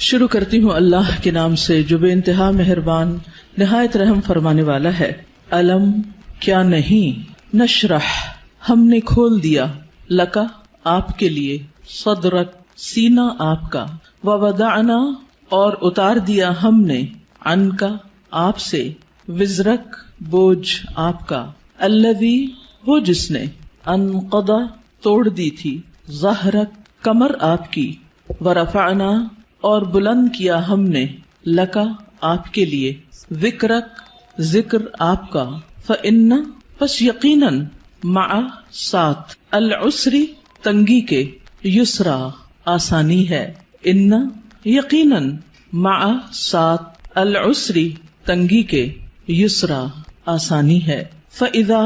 شروع کرتی ہوں اللہ کے نام سے جو بے انتہا مہربان نہایت رحم فرمانے والا ہے۔ علم کیا نہیں، نشرح ہم نے کھول دیا، لکا آپ کے لیے، صدرک سینہ آپ کا، ووضعنا اور اتار دیا ہم نے، عنکا آپ سے، وزرک بوجھ آپ کا، الذی وہ جس نے، انقضا توڑ دی تھی، ظہرک کمر آپ کی، ورفعنا اور بلند کیا ہم نے، لکا آپ کے لیے، ذکرک ذکر آپ کا، فإن پس یقیناً، مع ساتھ، العسری تنگی کے، یسرا آسانی ہے، ان یقیناً، مع ساتھ، العسری تنگی کے، یسرا آسانی ہے، فإذا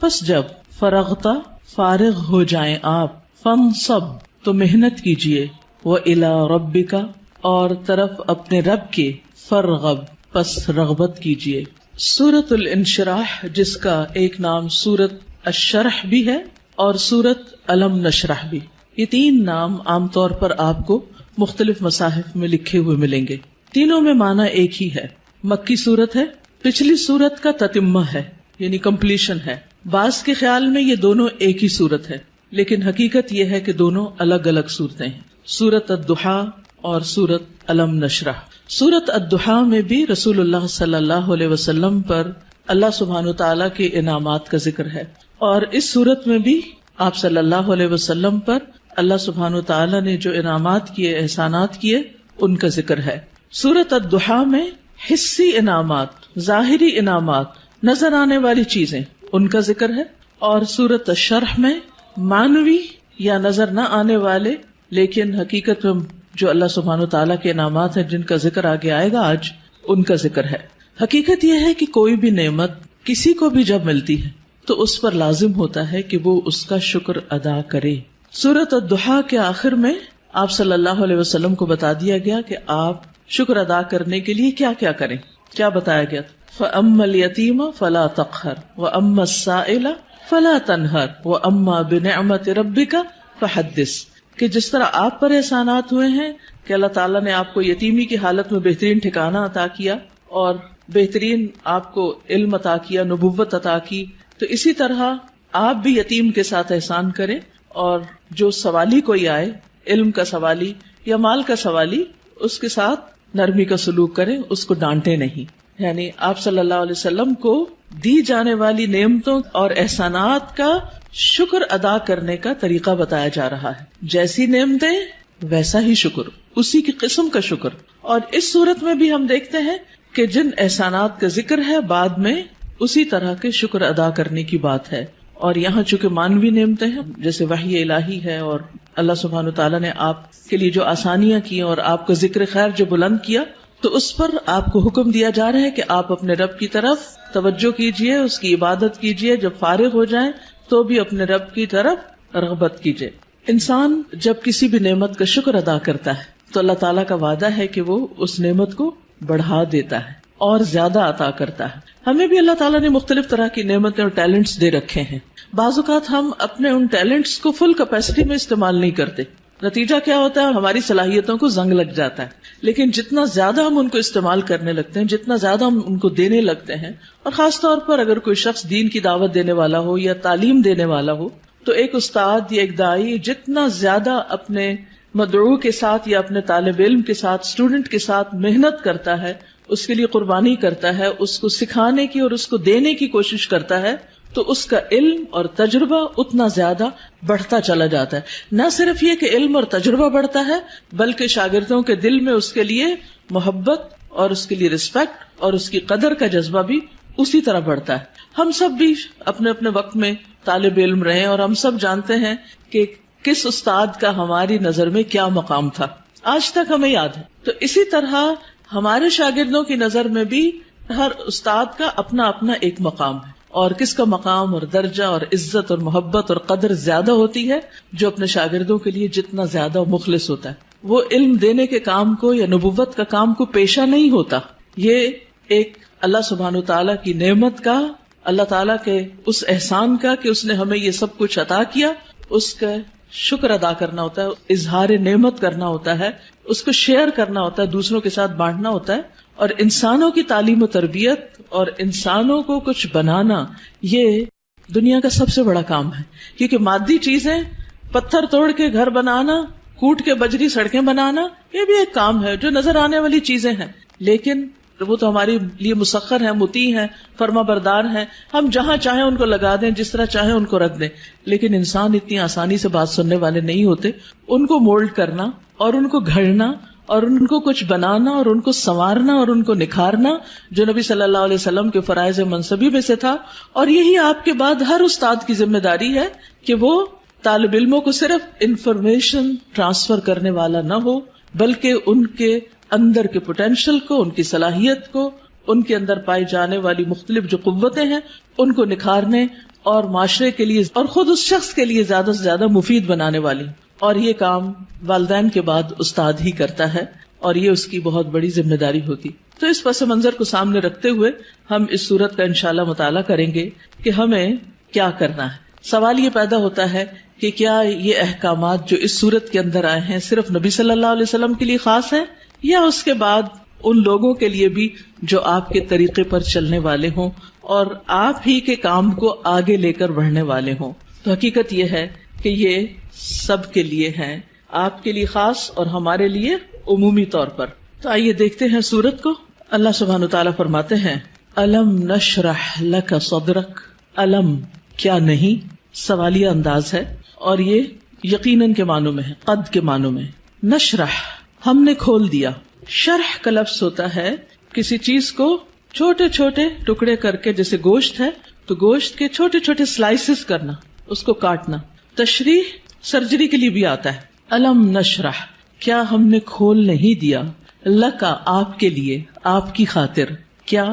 پس جب، فرغتا فارغ ہو جائیں آپ، فانصب تو محنت کیجئے، وإلی ربک اور طرف اپنے رب کے، فرغب پس رغبت کیجئے۔ سورۃ الانشراح جس کا ایک نام سورۃ الشرح بھی ہے اور سورۃ علم نشرح بھی، یہ تین نام عام طور پر آپ کو مختلف مصاحف میں لکھے ہوئے ملیں گے۔ تینوں میں معنی ایک ہی ہے، مکی سورت ہے، پچھلی سورت کا تتمہ ہے یعنی کمپلیشن ہے۔ بعض کے خیال میں یہ دونوں ایک ہی سورت ہے، لیکن حقیقت یہ ہے کہ دونوں الگ الگ سورتیں ہیں، سورۃ الضحیٰ اور سورۃ علم نشرح۔ سورۃ الضحیٰ میں بھی رسول اللہ صلی اللہ علیہ وسلم پر اللہ سبحانہ وتعالیٰ کے انعامات کا ذکر ہے، اور اس سورت میں بھی آپ صلی اللہ علیہ وسلم پر اللہ سبحانہ وتعالیٰ نے جو انعامات کیے، احسانات کیے، ان کا ذکر ہے۔ سورۃ الضحیٰ میں حسی انعامات، ظاہری انعامات، نظر آنے والی چیزیں، ان کا ذکر ہے، اور سورۃ الشرح میں معنوی یا نظر نہ آنے والے لیکن حقیقت میں جو اللہ سبحانہ وتعالیٰ کے انعامات ہیں جن کا ذکر آگے آئے گا آج، ان کا ذکر ہے۔ حقیقت یہ ہے کہ کوئی بھی نعمت کسی کو بھی جب ملتی ہے تو اس پر لازم ہوتا ہے کہ وہ اس کا شکر ادا کرے۔ سورۃ الضحیٰ کے آخر میں آپ صلی اللہ علیہ وسلم کو بتا دیا گیا کہ آپ شکر ادا کرنے کے لیے کیا کیا کریں۔ کیا بتایا گیا؟ فَأَمَّا الْيَتِيمَ فَلَا تَقْهَرْ وَأَمَّا السَّائِلَ فَلَا تَنْهَرْ وَأَمَّا بِنِعْمَةِ رَبِّكَ فَحَدِّثْ، کہ جس طرح آپ پر احسانات ہوئے ہیں کہ اللہ تعالیٰ نے آپ کو یتیمی کی حالت میں بہترین ٹھکانہ عطا کیا اور بہترین آپ کو علم عطا کیا، نبوت عطا کی، تو اسی طرح آپ بھی یتیم کے ساتھ احسان کریں، اور جو سوالی کوئی آئے، علم کا سوالی یا مال کا سوالی، اس کے ساتھ نرمی کا سلوک کریں، اس کو ڈانٹے نہیں۔ یعنی آپ صلی اللہ علیہ وسلم کو دی جانے والی نعمتوں اور احسانات کا شکر ادا کرنے کا طریقہ بتایا جا رہا ہے، جیسی نعمتیں ویسا ہی شکر، اسی کی قسم کا شکر۔ اور اس صورت میں بھی ہم دیکھتے ہیں کہ جن احسانات کا ذکر ہے بعد میں اسی طرح کے شکر ادا کرنے کی بات ہے، اور یہاں چونکہ مانوی نعمتیں ہیں جیسے وحی الہی ہے، اور اللہ سبحانہ وتعالیٰ نے آپ کے لیے جو آسانیاں کی اور آپ کا ذکر خیر جو بلند کیا، تو اس پر آپ کو حکم دیا جا رہا ہے کہ آپ اپنے رب کی طرف توجہ کیجئے، اس کی عبادت کیجئے، جب فارغ ہو جائیں تو بھی اپنے رب کی طرف رغبت کیجئے۔ انسان جب کسی بھی نعمت کا شکر ادا کرتا ہے تو اللہ تعالیٰ کا وعدہ ہے کہ وہ اس نعمت کو بڑھا دیتا ہے اور زیادہ عطا کرتا ہے۔ ہمیں بھی اللہ تعالیٰ نے مختلف طرح کی نعمتیں اور ٹیلنٹس دے رکھے ہیں، بعض اوقات ہم اپنے ان ٹیلنٹس کو فل کیپیسٹی میں استعمال نہیں کرتے، نتیجہ کیا ہوتا ہے؟ ہماری صلاحیتوں کو زنگ لگ جاتا ہے۔ لیکن جتنا زیادہ ہم ان کو استعمال کرنے لگتے ہیں، جتنا زیادہ ہم ان کو دینے لگتے ہیں، اور خاص طور پر اگر کوئی شخص دین کی دعوت دینے والا ہو یا تعلیم دینے والا ہو، تو ایک استاد یا ایک داعی جتنا زیادہ اپنے مدعو کے ساتھ یا اپنے طالب علم کے ساتھ، اسٹوڈنٹ کے ساتھ محنت کرتا ہے، اس کے لیے قربانی کرتا ہے، اس کو سکھانے کی اور اس کو دینے کی کوشش کرتا ہے، تو اس کا علم اور تجربہ اتنا زیادہ بڑھتا چلا جاتا ہے۔ نہ صرف یہ کہ علم اور تجربہ بڑھتا ہے، بلکہ شاگردوں کے دل میں اس کے لیے محبت اور اس کے لیے رسپیکٹ اور اس کی قدر کا جذبہ بھی اسی طرح بڑھتا ہے۔ ہم سب بھی اپنے اپنے وقت میں طالب علم رہے، اور ہم سب جانتے ہیں کہ کس استاد کا ہماری نظر میں کیا مقام تھا، آج تک ہمیں یاد ہے۔ تو اسی طرح ہمارے شاگردوں کی نظر میں بھی ہر استاد کا اپنا اپنا ایک مقام ہے، اور کس کا مقام اور درجہ اور عزت اور محبت اور قدر زیادہ ہوتی ہے؟ جو اپنے شاگردوں کے لیے جتنا زیادہ مخلص ہوتا ہے، وہ علم دینے کے کام کو یا نبوت کا کام کو پیشہ نہیں ہوتا۔ یہ ایک اللہ سبحانہ وتعالیٰ کی نعمت کا، اللہ تعالیٰ کے اس احسان کا کہ اس نے ہمیں یہ سب کچھ عطا کیا، اس کا شکر ادا کرنا ہوتا ہے، اظہار نعمت کرنا ہوتا ہے، اس کو شیئر کرنا ہوتا ہے، دوسروں کے ساتھ بانٹنا ہوتا ہے. اور انسانوں کی تعلیم و تربیت اور انسانوں کو کچھ بنانا یہ دنیا کا سب سے بڑا کام ہے. کیونکہ مادی چیزیں، پتھر توڑ کے گھر بنانا، کوٹ کے بجری سڑکیں بنانا، یہ بھی ایک کام ہے جو نظر آنے والی چیزیں ہیں، لیکن وہ تو ہمارے لیے مسخر ہیں، مطیع ہیں، فرما بردار ہیں. ہم جہاں چاہیں ان کو لگا دیں، جس طرح چاہیں ان کو رکھ دیں. لیکن انسان اتنی آسانی سے بات سننے والے نہیں ہوتے. ان کو مولڈ کرنا اور ان کو گھڑنا اور ان کو کچھ بنانا اور ان کو سنوارنا اور ان کو نکھارنا، جو نبی صلی اللہ علیہ وسلم کے فرائض منصبی میں سے تھا. اور یہی آپ کے بعد ہر استاد کی ذمہ داری ہے کہ وہ طالب علموں کو صرف انفارمیشن ٹرانسفر کرنے والا نہ ہو، بلکہ ان کے اندر کے پوٹینشل کو، ان کی صلاحیت کو، ان کے اندر پائی جانے والی مختلف جو قوتیں ہیں ان کو نکھارنے اور معاشرے کے لیے اور خود اس شخص کے لیے زیادہ سے زیادہ مفید بنانے والی. اور یہ کام والدین کے بعد استاد ہی کرتا ہے اور یہ اس کی بہت بڑی ذمہ داری ہوتی. تو اس پس منظر کو سامنے رکھتے ہوئے ہم اس سورت کا انشاءاللہ مطالعہ کریں گے کہ ہمیں کیا کرنا ہے. سوال یہ پیدا ہوتا ہے کہ کیا یہ احکامات جو اس سورت کے اندر آئے ہیں صرف نبی صلی اللہ علیہ وسلم کے لیے خاص ہیں یا اس کے بعد ان لوگوں کے لیے بھی جو آپ کے طریقے پر چلنے والے ہوں اور آپ ہی کے کام کو آگے لے کر بڑھنے والے ہوں. تو حقیقت یہ ہے کہ یہ سب کے لیے ہیں، آپ کے لیے خاص اور ہمارے لیے عمومی طور پر. تو آئیے دیکھتے ہیں سورت کو. اللہ سبحانہ وتعالیٰ فرماتے ہیں الم نشرح لک صدرک. الم کیا نہیں سوالیہ انداز ہے اور یہ یقیناً کے معنوں میں ہے، قد کے معنوں میں. نشرح ہم نے کھول دیا. شرح کا لفظ ہوتا ہے کسی چیز کو چھوٹے چھوٹے ٹکڑے کر کے، جیسے گوشت ہے تو گوشت کے چھوٹے چھوٹے سلائسز کرنا، اس کو کاٹنا. تشریح سرجری کے لیے بھی آتا ہے. الم نشرح کیا ہم نے کھول نہیں دیا، لکا آپ کے لیے، آپ کی خاطر، کیا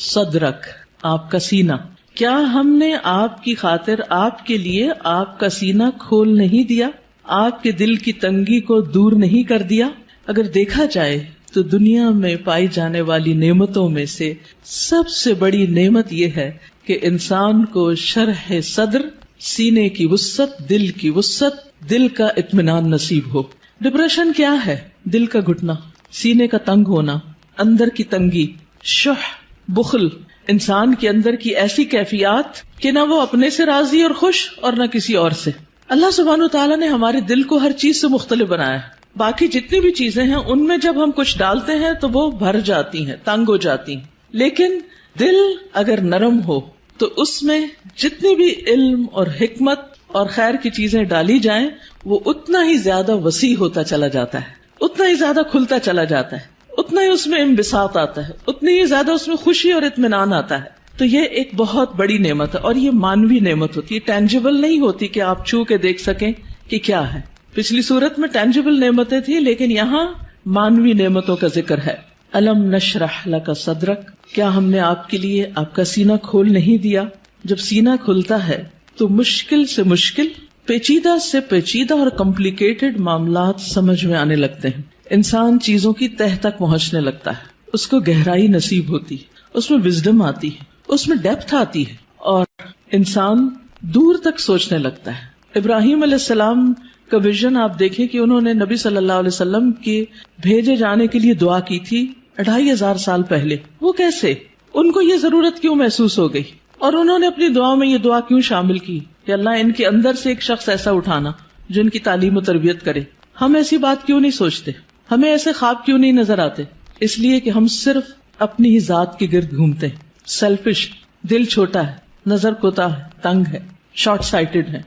صدرک آپ کا سینہ، کیا ہم نے آپ کی خاطر، آپ کے لیے آپ کا سینہ کھول نہیں دیا، آپ کے دل کی تنگی کو دور نہیں کر دیا. اگر دیکھا جائے تو دنیا میں پائی جانے والی نعمتوں میں سے سب سے بڑی نعمت یہ ہے کہ انسان کو شرح صدر، سینے کی وسعت، دل کی وسعت، دل کا اطمینان نصیب ہو. ڈپریشن کیا ہے؟ دل کا گھٹنا، سینے کا تنگ ہونا، اندر کی تنگی، شح، بخل، انسان کے اندر کی ایسی کیفیات کہ نہ وہ اپنے سے راضی اور خوش اور نہ کسی اور سے. اللہ سبحانہ وتعالیٰ نے ہمارے دل کو ہر چیز سے مختلف بنایا ہے. باقی جتنی بھی چیزیں ہیں ان میں جب ہم کچھ ڈالتے ہیں تو وہ بھر جاتی ہیں، تنگ ہو جاتی ہیں. لیکن دل اگر نرم ہو تو اس میں جتنی بھی علم اور حکمت اور خیر کی چیزیں ڈالی جائیں وہ اتنا ہی زیادہ وسیع ہوتا چلا جاتا ہے، اتنا ہی زیادہ کھلتا چلا جاتا ہے، اتنا ہی اس میں انبساط آتا ہے، اتنی ہی زیادہ اس میں خوشی اور اطمینان آتا ہے. تو یہ ایک بہت بڑی نعمت ہے اور یہ مانوی نعمت ہوتی ہے، ٹینجیبل نہیں ہوتی کہ آپ چھو کے دیکھ سکیں کہ کیا ہے. پچھلی صورت میں ٹینجیبل نعمتیں تھیں لیکن یہاں مانوی نعمتوں کا ذکر ہے. الم نشرح لک صدرک کیا ہم نے آپ کے لیے آپ کا سینہ کھول نہیں دیا. جب سینہ کھلتا ہے تو مشکل سے مشکل، پیچیدہ سے پیچیدہ اور کمپلیکیٹڈ معاملات سمجھ میں آنے لگتے ہیں. انسان چیزوں کی تہ تک پہنچنے لگتا ہے، اس کو گہرائی نصیب ہوتی ہے، اس میں وزڈم آتی ہے، اس میں ڈیپتھ آتی ہے اور انسان دور تک سوچنے لگتا ہے. ابراہیم علیہ السلام کا ویژن آپ دیکھیں کہ انہوں نے نبی صلی اللہ علیہ وسلم کے بھیجے جانے کے لیے دعا کی تھی 2500 سال پہلے. وہ کیسے؟ ان کو یہ ضرورت کیوں محسوس ہو گئی اور انہوں نے اپنی دعا میں یہ دعا کیوں شامل کی کہ اللہ ان کے اندر سے ایک شخص ایسا اٹھانا جو ان کی تعلیم و تربیت کرے. ہم ایسی بات کیوں نہیں سوچتے؟ ہمیں ایسے خواب کیوں نہیں نظر آتے؟ اس لیے کہ ہم صرف اپنی ہی ذات کے گرد گھومتے ہیں. سیلفش، دل چھوٹا ہے، نظر کوتاہ ہے، تنگ ہے، شارٹ سائٹڈ ہے،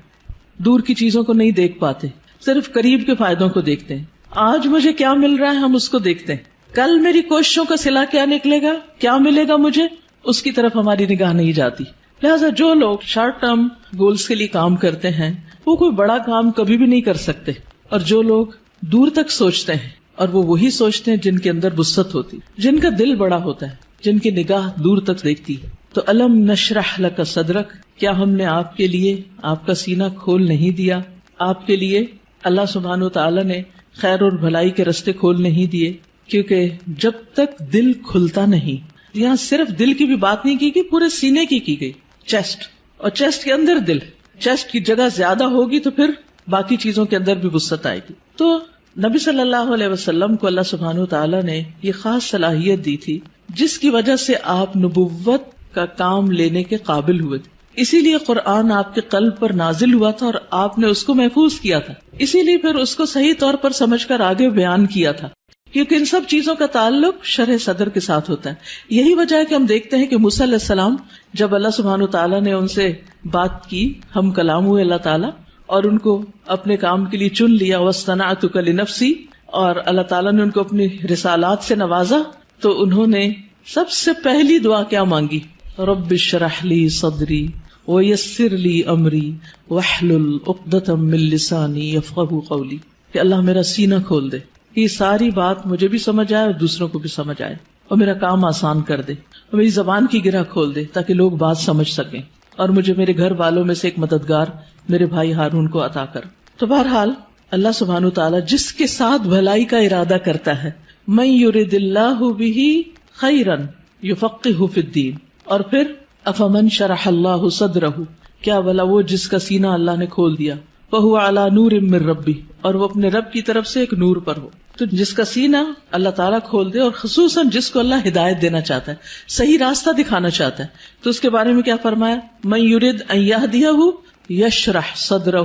دور کی چیزوں کو نہیں دیکھ پاتے، صرف قریب کے فائدوں کو دیکھتے ہیں. آج مجھے کیا مل رہا ہے ہم اس کو دیکھتے ہیں، کل میری کوششوں کا صلہ کیا نکلے گا، کیا ملے گا مجھے، اس کی طرف ہماری نگاہ نہیں جاتی. لہٰذا جو لوگ شارٹ ٹرم گولز کے لیے کام کرتے ہیں وہ کوئی بڑا کام کبھی بھی نہیں کر سکتے، اور جو لوگ دور تک سوچتے ہیں اور وہ وہی سوچتے ہیں جن کے اندر وسعت ہوتی، جن کا دل بڑا ہوتا ہے، جن کی نگاہ دور تک دیکھتی ہے. تو الم نشرح لک صدرک کیا ہم نے آپ کے لیے آپ کا سینہ کھول نہیں دیا. آپ کے لیے اللہ سبحانہ وتعالی نے خیر اور بھلائی کے رستے کھول نہیں دیے، کیونکہ جب تک دل کھلتا نہیں، یہاں صرف دل کی بھی بات نہیں کی گئی، پورے سینے کی گئی، چیسٹ، اور چیسٹ کے اندر دل. چیسٹ کی جگہ زیادہ ہوگی تو پھر باقی چیزوں کے اندر بھی وسعت آئے گی. تو نبی صلی اللہ علیہ وسلم کو اللہ سبحانہ وتعالی نے یہ خاص صلاحیت دی تھی جس کی وجہ سے آپ نبوت کا کام لینے کے قابل ہوئے تھے. اسی لیے قرآن آپ کے قلب پر نازل ہوا تھا اور آپ نے اس کو محفوظ کیا تھا. اسی لیے پھر اس کو صحیح طور پر سمجھ کر آگے بیان کیا تھا، کیونکہ ان سب چیزوں کا تعلق شرح صدر کے ساتھ ہوتا ہے. یہی وجہ ہے کہ ہم دیکھتے ہیں کہ موسیٰ علیہ السلام جب اللہ سبحانہ وتعالی نے ان سے بات کی، ہم کلام ہوئے اللہ تعالیٰ اور ان کو اپنے کام کے لیے چن لیا، وَاصْطَنَعْتُكَ لِنَفْسِي، اور اللہ تعالیٰ نے ان کو اپنی رسالات سے نوازا، تو انہوں نے سب سے پہلی دعا کیا مانگی؟ رب اشرح لی صدری ویسر لی امری واحلل عقدۃ من لسانی یفقہوا قولی، کہ اللہ میرا سینہ کھول دے، یہ ساری بات مجھے بھی سمجھ آئے اور دوسروں کو بھی سمجھ آئے، اور میرا کام آسان کر دے، اور میری زبان کی گرہ کھول دے تاکہ لوگ بات سمجھ سکیں، اور مجھے میرے گھر والوں میں سے ایک مددگار میرے بھائی ہارون کو عطا کر. تو بہرحال اللہ سبحانہ وتعالی جس کے ساتھ بھلائی کا ارادہ کرتا ہے، من یرد اللہ بہ خیرا یفقہہ فی الدین، اور پھر افمن شرح اللہ صدرہ، کیا بھلا وہ جس کا سینہ اللہ نے کھول دیا، فہو علی نور من ربہ، اور وہ اپنے رب کی طرف سے ایک نور پر ہو. تو جس کا سینہ اللہ تعالیٰ کھول دے، اور خصوصاً جس کو اللہ ہدایت دینا چاہتا ہے، صحیح راستہ دکھانا چاہتا ہے، تو اس کے بارے میں کیا فرمایا؟ من یرد ان یہدیہ یشرح صدرہ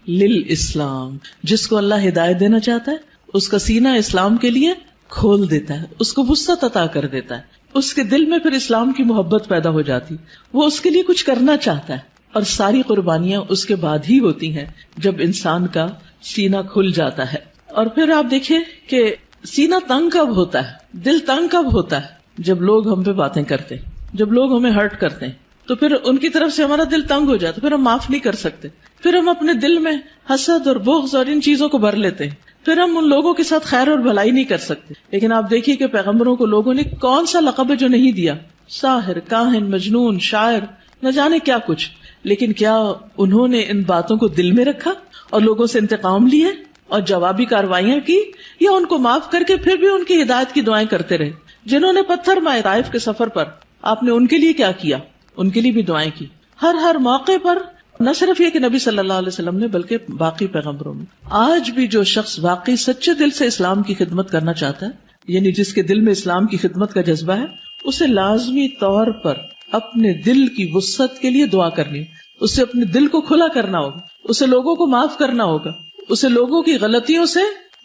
للاسلام، جس کو اللہ ہدایت دینا چاہتا ہے اس کا سینہ اسلام کے لیے کھول دیتا ہے، اس کو وسعت عطا کر دیتا ہے، اس کے دل میں پھر اسلام کی محبت پیدا ہو جاتی، وہ اس کے لیے کچھ کرنا چاہتا ہے. اور ساری قربانیاں اس کے بعد ہی ہوتی ہیں جب انسان کا سینہ کھل جاتا ہے. اور پھر آپ دیکھیں کہ سینہ تنگ کب ہوتا ہے، دل تنگ کب ہوتا ہے؟ جب لوگ ہم پہ باتیں کرتے ہیں، جب لوگ ہمیں ہرٹ کرتے ہیں، تو پھر ان کی طرف سے ہمارا دل تنگ ہو جاتا ہے، پھر ہم معاف نہیں کر سکتے، پھر ہم اپنے دل میں حسد اور بغض اور ان چیزوں کو بھر لیتے ہیں، پھر ہم ان لوگوں کے ساتھ خیر اور بھلائی نہیں کر سکتے. لیکن آپ دیکھیے کہ پیغمبروں کو لوگوں نے کون سا لقب ہے جو نہیں دیا، ساحر، کاہن، مجنون، شاعر، نہ جانے کیا کچھ، لیکن کیا انہوں نے ان باتوں کو دل میں رکھا اور لوگوں سے انتقام لیے اور جوابی کارروائیاں کی، یا ان کو معاف کر کے پھر بھی ان کی ہدایت کی دعائیں کرتے رہے؟ جنہوں نے پتھر مارے طائف کے سفر پر، آپ نے ان کے لیے کیا کیا؟ ان کے لیے بھی دعائیں کی. ہر موقع پر، نہ صرف یہ کہ نبی صلی اللہ علیہ وسلم نے، بلکہ باقی پیغمبروں میں. آج بھی جو شخص واقعی سچے دل سے اسلام کی خدمت کرنا چاہتا ہے، یعنی جس کے دل میں اسلام کی خدمت کا جذبہ ہے، اسے لازمی طور پر اپنے دل کی وسعت کے لیے دعا کرنی، اسے اپنے دل کو کھلا کرنا ہوگا، اسے لوگوں کو معاف کرنا ہوگا، اسے لوگوں کی غلطیوں سے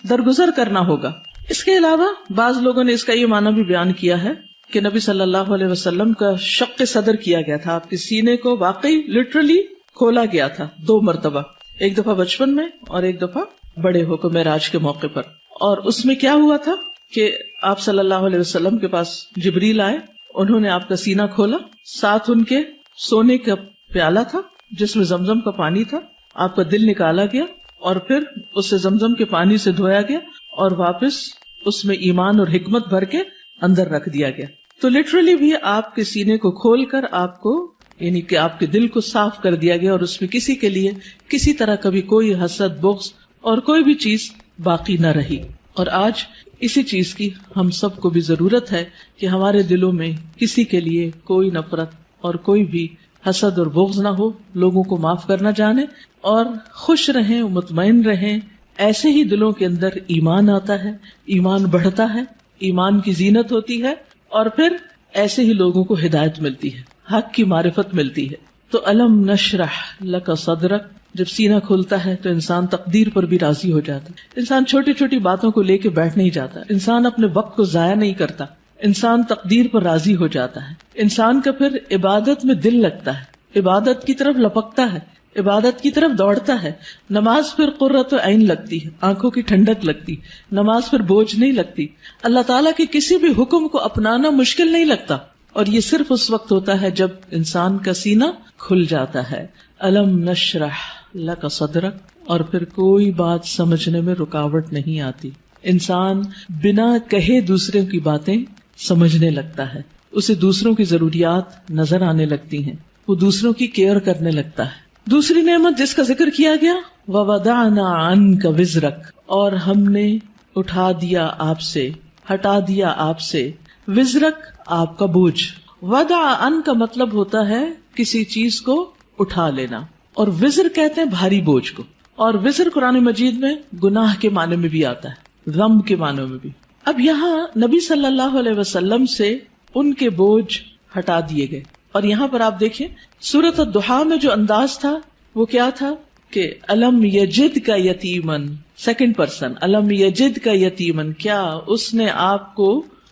درگزر کرنا ہوگا. اس کے علاوہ بعض لوگوں نے اس کا یہ معنی بھی بیان کیا ہے کہ نبی صلی اللہ علیہ وسلم کا شق صدر کیا گیا تھا، آپ کے سینے کو واقعی لٹرلی کھولا گیا تھا 2 مرتبہ، ایک دفعہ بچپن میں اور ایک دفعہ بڑے ہو کر معراج کے موقع پر. اور اس میں کیا ہوا تھا کہ آپ صلی اللہ علیہ وسلم کے پاس جبریل آئے، انہوں نے آپ کا سینہ کھولا، ساتھ ان کے سونے کا پیالہ تھا جس میں زمزم کا پانی تھا، آپ کا دل نکالا گیا اور پھر اسے زمزم کے پانی سے دھویا گیا اور واپس اس میں ایمان اور حکمت بھر کے اندر رکھ دیا گیا. تو لٹرلی بھی آپ کے سینے کو کھول کر آپ کو، یعنی کہ آپ کے دل کو صاف کر دیا گیا، اور اس میں کسی کے لیے کسی طرح کبھی کوئی حسد، بغض اور کوئی بھی چیز باقی نہ رہی. اور آج اسی چیز کی ہم سب کو بھی ضرورت ہے کہ ہمارے دلوں میں کسی کے لیے کوئی نفرت اور کوئی بھی حسد اور بغض نہ ہو، لوگوں کو معاف کرنا جانے اور خوش رہیں، مطمئن رہیں. ایسے ہی دلوں کے اندر ایمان آتا ہے، ایمان بڑھتا ہے، ایمان کی زینت ہوتی ہے، اور پھر ایسے ہی لوگوں کو ہدایت ملتی ہے، حق کی معرفت ملتی ہے. تو الم نشرح لک صدرک، جب سینہ کھلتا ہے تو انسان تقدیر پر بھی راضی ہو جاتا ہے. انسان چھوٹی چھوٹی باتوں کو لے کے بیٹھ نہیں جاتا، انسان اپنے وقت کو ضائع نہیں کرتا، انسان تقدیر پر راضی ہو جاتا ہے. انسان کا پھر عبادت میں دل لگتا ہے، عبادت کی طرف لپکتا ہے، عبادت کی طرف دوڑتا ہے. نماز پھر قرۃ عین لگتی ہے، آنکھوں کی ٹھنڈک لگتی، نماز پھر بوجھ نہیں لگتی، اللہ تعالیٰ کے کسی بھی حکم کو اپنانا مشکل نہیں لگتا. اور یہ صرف اس وقت ہوتا ہے جب انسان کا سینہ کھل جاتا ہے. الم نشرح لک صدرک، اور پھر کوئی بات سمجھنے میں رکاوٹ نہیں آتی. انسان بنا کہے دوسروں کی باتیں سمجھنے لگتا ہے، اسے دوسروں کی ضروریات نظر آنے لگتی ہیں، وہ دوسروں کی کیئر کرنے لگتا ہے. دوسری نعمت جس کا ذکر کیا گیا، وَوَضَعْنَا عَنْكَ وِزْرَكَ، اور ہم نے اٹھا دیا آپ سے، ہٹا دیا آپ سے، وزرک آپ کا بوجھ. وضع ان کا مطلب ہوتا ہے کسی چیز کو اٹھا لینا، اور وزر کہتے ہیں بھاری بوجھ کو. اور وزر قرآن مجید میں گناہ کے معنی میں بھی آتا ہے، ذنب کے معنی میں بھی۔ اب یہاں نبی صلی اللہ علیہ وسلم سے ان کے بوجھ ہٹا دیے گئے، اور یہاں پر آپ دیکھیں سورۃ الضحیٰ میں جو انداز تھا وہ کیا تھا کہ الم یجد کا یتیمن، سیکنڈ پرسن، الم یجد کا یتیمن، کیا اس نے آپ کو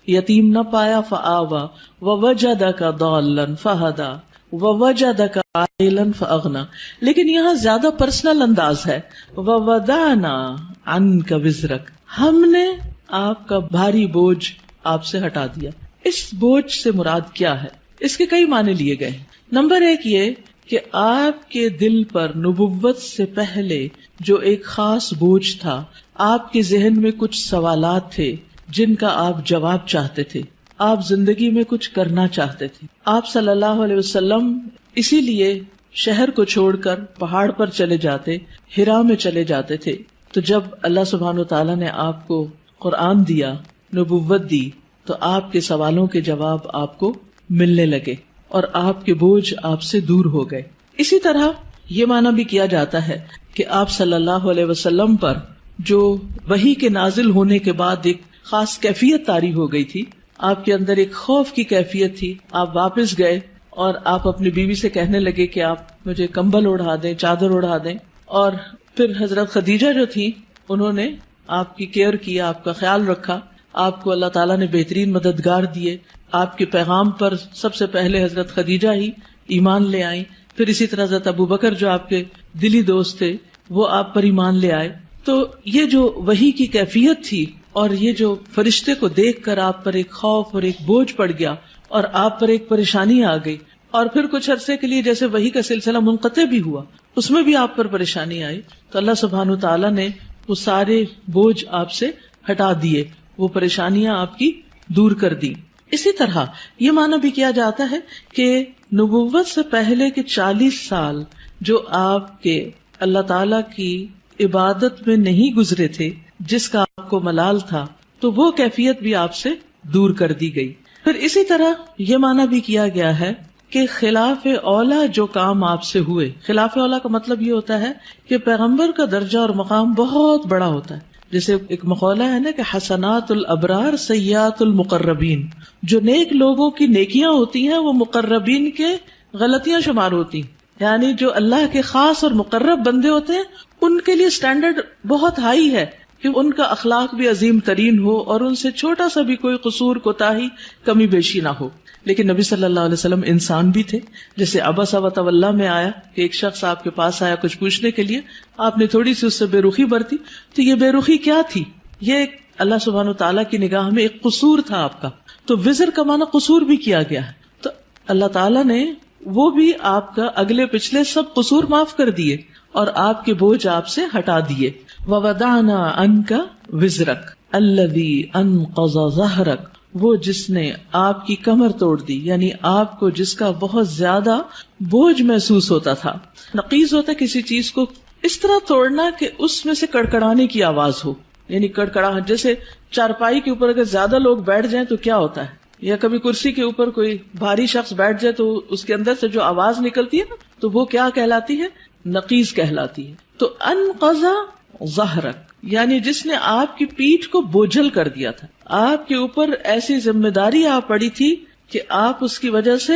یتیم نہ پایا، فآوا ووجدک ضالا فہدی ووجدک عائلا فاغنی، لیکن یہاں زیادہ پرسنل انداز ہے، ووضعنا عنک وزرک، ہم نے آپ کا بھاری بوجھ آپ سے ہٹا دیا۔ اس بوجھ سے مراد کیا ہے؟ اس کے کئی معنی لیے گئے۔ نمبر ایک یہ کہ آپ کے دل پر نبوت سے پہلے جو ایک خاص بوجھ تھا، آپ کے ذہن میں کچھ سوالات تھے جن کا آپ جواب چاہتے تھے، آپ زندگی میں کچھ کرنا چاہتے تھے۔ آپ صلی اللہ علیہ وسلم اسی لیے شہر کو چھوڑ کر پہاڑ پر چلے جاتے، ہرا میں چلے جاتے تھے۔ تو جب اللہ سبحانہ وتعالیٰ نے آپ کو قرآن دیا، نبوت دی، تو آپ کے سوالوں کے جواب آپ کو ملنے لگے اور آپ کے بوجھ آپ سے دور ہو گئے۔ اسی طرح یہ معنی بھی کیا جاتا ہے کہ آپ صلی اللہ علیہ وسلم پر جو وحی کے نازل ہونے کے بعد ایک خاص کیفیت طاری ہو گئی تھی، آپ کے اندر ایک خوف کی کیفیت تھی۔ آپ واپس گئے اور آپ اپنی بیوی سے کہنے لگے کہ آپ مجھے کمبل اڑا دیں، چادر اڑا دیں، اور پھر حضرت خدیجہ جو تھی انہوں نے آپ کی کیئر کی، آپ کا خیال رکھا، آپ کو اللہ تعالیٰ نے بہترین مددگار دیے۔ آپ کے پیغام پر سب سے پہلے حضرت خدیجہ ہی ایمان لے آئیں، پھر اسی طرح حضرت ابو بکر جو آپ کے دلی دوست تھے وہ آپ پر ایمان لے آئے۔ تو یہ جو وحی کی کیفیت تھی اور یہ جو فرشتے کو دیکھ کر آپ پر ایک خوف اور ایک بوجھ پڑ گیا اور آپ پر ایک پریشانی آ گئی، اور پھر کچھ عرصے کے لیے جیسے وحی کا سلسلہ منقطع بھی ہوا، اس میں بھی آپ پر پریشانی آئی، تو اللہ سبحانہ تعالیٰ نے وہ سارے بوجھ آپ سے ہٹا دیے، وہ پریشانیاں آپ کی دور کر دی۔ اسی طرح یہ معنی بھی کیا جاتا ہے کہ نبوت سے پہلے کے 40 سال جو آپ کے اللہ تعالیٰ کی عبادت میں نہیں گزرے تھے، جس کا آپ کو ملال تھا، تو وہ کیفیت بھی آپ سے دور کر دی گئی۔ پھر اسی طرح یہ معنی بھی کیا گیا ہے کہ خلاف اولا جو کام آپ سے ہوئے، خلاف اولا کا مطلب یہ ہوتا ہے کہ پیغمبر کا درجہ اور مقام بہت بڑا ہوتا ہے۔ جیسے ایک مقولہ ہے نا کہ حسنات الابرار سیئات المقربین، جو نیک لوگوں کی نیکیاں ہوتی ہیں وہ مقربین کے غلطیاں شمار ہوتی ہیں، یعنی جو اللہ کے خاص اور مقرب بندے ہوتے ہیں ان کے لیے سٹینڈرڈ بہت ہائی ہے کہ ان کا اخلاق بھی عظیم ترین ہو اور ان سے چھوٹا سا بھی کوئی قصور، کوتاہی، کمی بیشی نہ ہو۔ لیکن نبی صلی اللہ علیہ وسلم انسان بھی تھے، جیسے عبس وتولی میں آیا کہ ایک شخص آپ کے پاس آیا کچھ پوچھنے کے لیے، آپ نے تھوڑی سی اس سے بے رخی برتی، تو یہ بے رخی کیا تھی؟ یہ ایک اللہ سبحانہ تعالیٰ کی نگاہ میں ایک قصور تھا آپ کا، تو وزر کا معنی قصور بھی کیا گیا ہے۔ تو اللہ تعالیٰ نے وہ بھی آپ کا اگلے پچھلے سب قصور معاف کر دیے اور آپ کے بوجھ آپ سے ہٹا دیے۔ وَوَضَعْنَا عَنْكَ وِزْرَكَ الَّذِي أَنْقَضَ ظَهْرَكَ، وہ جس نے آپ کی کمر توڑ دی، یعنی آپ کو جس کا بہت زیادہ بوجھ محسوس ہوتا تھا۔ نقیض ہوتا ہے کسی چیز کو اس طرح توڑنا کہ اس میں سے کڑکڑانے کی آواز ہو، یعنی کڑکڑاہٹ، جیسے چارپائی کے اوپر اگر زیادہ لوگ بیٹھ جائیں تو کیا ہوتا ہے، یا کبھی کرسی کے اوپر کوئی بھاری شخص بیٹھ جائے تو اس کے اندر سے جو آواز نکلتی ہے نا، تو وہ کیا کہلاتی ہے؟ نقیض کہلاتی ہے۔ تو انقض ظہرک یعنی جس نے آپ کی پیٹھ کو بوجھل کر دیا تھا، آپ کے اوپر ایسی ذمہ داری آ پڑی تھی کہ آپ اس کی وجہ سے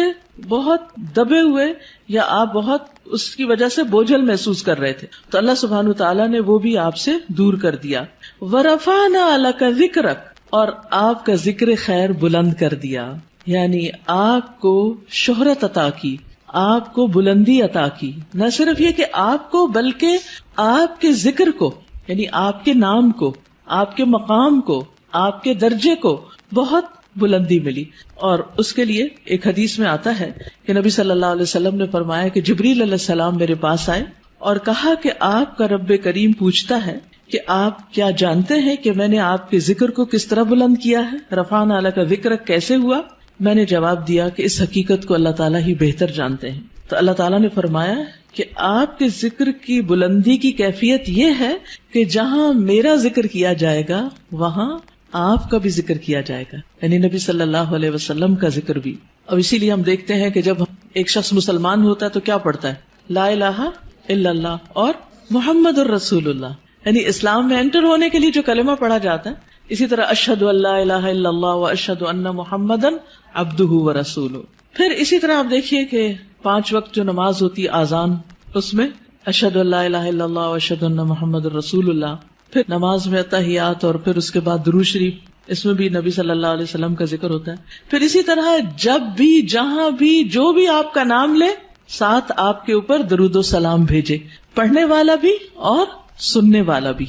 بہت دبے ہوئے یا آپ بہت اس کی وجہ سے بوجھل محسوس کر رہے تھے، تو اللہ سبحانہ تعالیٰ نے وہ بھی آپ سے دور کر دیا۔ ورفعنا لک ذکرک، اور آپ کا ذکر خیر بلند کر دیا، یعنی آپ کو شہرت عطا کی، آپ کو بلندی عطا کی، نہ صرف یہ کہ آپ کو بلکہ آپ کے ذکر کو، یعنی آپ کے نام کو، آپ کے مقام کو، آپ کے درجے کو بہت بلندی ملی۔ اور اس کے لیے ایک حدیث میں آتا ہے کہ نبی صلی اللہ علیہ وسلم نے فرمایا کہ جبریل علیہ السلام میرے پاس آئے اور کہا کہ آپ کا رب کریم پوچھتا ہے کہ آپ کیا جانتے ہیں کہ میں نے آپ کے ذکر کو کس طرح بلند کیا ہے؟ رفعنا لک ذکرک کیسے ہوا؟ میں نے جواب دیا کہ اس حقیقت کو اللہ تعالیٰ ہی بہتر جانتے ہیں۔ تو اللہ تعالیٰ نے فرمایا کہ آپ کے ذکر کی بلندی کی کیفیت یہ ہے کہ جہاں میرا ذکر کیا جائے گا وہاں آپ کا بھی ذکر کیا جائے گا، یعنی نبی صلی اللہ علیہ وسلم کا ذکر بھی۔ اور اسی لیے ہم دیکھتے ہیں کہ جب ایک شخص مسلمان ہوتا ہے تو کیا پڑھتا ہے؟ لا الہ الا اللہ اور محمد الرسول اللہ، یعنی اسلام میں انٹر ہونے کے لیے جو کلمہ پڑھا جاتا ہے. اسی طرح اشہد ان لا الہ الا اللہ و اشہد ان محمدا عبدہ و رسولہ. پھر اسی طرح آپ دیکھیے کہ 5 وقت جو نماز ہوتی ہے آذان، اس میں اشہد ان لا الہ الا اللہ و اشہد ان محمد الرسول اللہ. پھر نماز میں تحیات اور پھر اس کے بعد درود شریف، اس میں بھی نبی صلی اللہ علیہ وسلم کا ذکر ہوتا ہے. پھر اسی طرح جب بھی جہاں بھی جو بھی آپ کا نام لے ساتھ آپ کے اوپر درود و سلام بھیجے، پڑھنے والا بھی اور سننے والا بھی.